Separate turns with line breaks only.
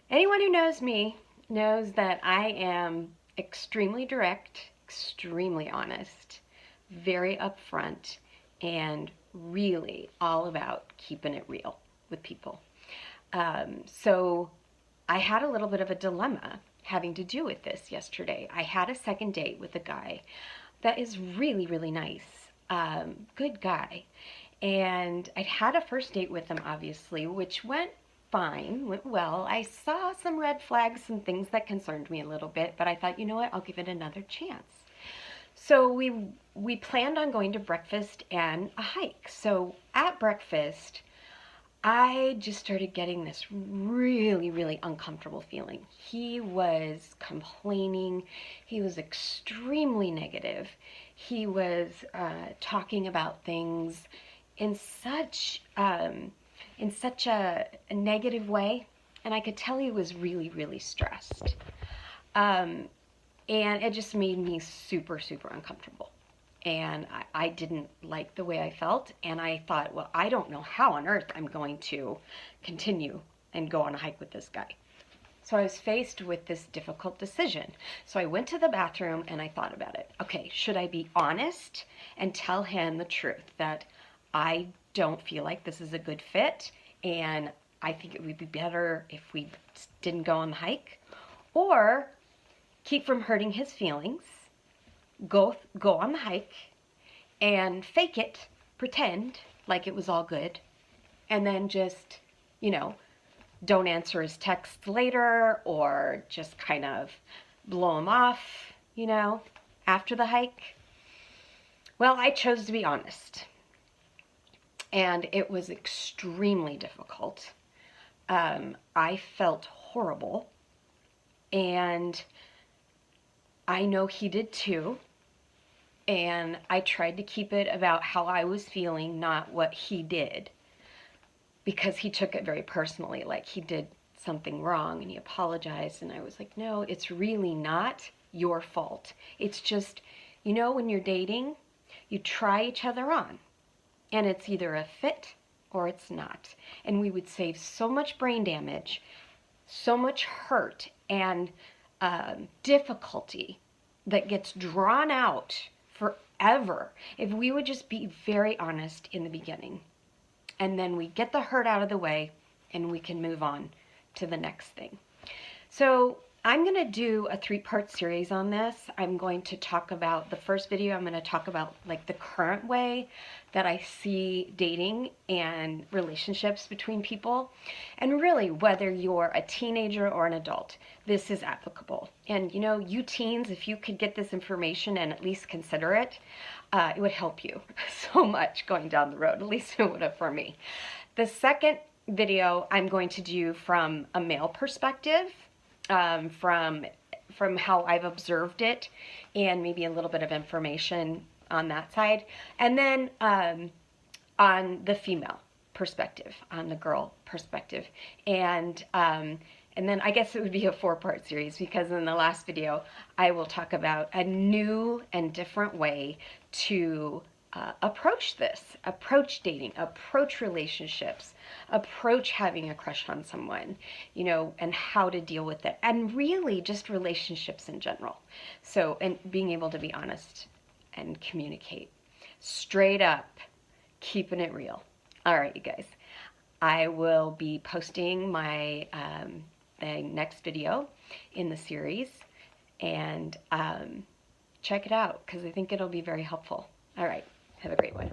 Anyone who knows me knows that I am extremely direct, extremely honest, very upfront, and really all about keeping it real with people. So I had a little bit of a dilemma having to do with this yesterday. I had a second date with a guy that is really, really nice, good guy. And I'd had a first date with him, obviously, which went fine, went well. I saw some red flags, some things that concerned me a little bit, but I thought, you know what, I'll give it another chance. So we planned on going to breakfast and a hike. So at breakfast, I just started getting this really, really uncomfortable feeling. He was complaining. He was extremely negative. He was talking about things in such a negative way, and I could tell he was really, really stressed. Um, and it just made me super, super uncomfortable. And I didn't like the way I felt. And I thought, well, I don't know how on earth I'm going to continue and go on a hike with this guy. So I was faced with this difficult decision. So I went to the bathroom and I thought about it. Okay, should I be honest and tell him the truth that I don't feel like this is a good fit and I think it would be better if we didn't go on the hike? Or keep from hurting his feelings, go on the hike and fake it, pretend like it was all good, and then just, you know, don't answer his texts later or just kind of blow him off, after the hike. Well, I chose to be honest, and it was extremely difficult. I felt horrible, and I know he did too. And I tried to keep it about how I was feeling, not what he did, because he took it very personally, like he did something wrong and he apologized. And I was like, no, it's really not your fault. It's just, when you're dating, you try each other on, and it's either a fit or it's not. And we would save so much brain damage, so much hurt, and difficulty that gets drawn out forever if we would just be very honest in the beginning. And then we get the hurt out of the way and we can move on to the next thing. So I'm going to do a 3-part series on this. I'm going to talk about the first video. I'm going to talk about like the current way that I see dating and relationships between people. And really, whether you're a teenager or an adult, this is applicable. And you teens, if you could get this information and at least consider it, it would help you so much going down the road. At least it would have for me. The second video I'm going to do from a male perspective, from how I've observed it, and maybe a little bit of information on that side, and then on the female perspective, on the girl perspective, and then I guess it would be a 4-part series, because in the last video I will talk about a new and different way to approach this, approach dating, approach relationships, approach having a crush on someone, and how to deal with it, and really just relationships in general. So, and being able to be honest and communicate straight up, keeping it real. All right, you guys, I will be posting my the next video in the series, and check it out because I think it'll be very helpful. All right. Have a great one.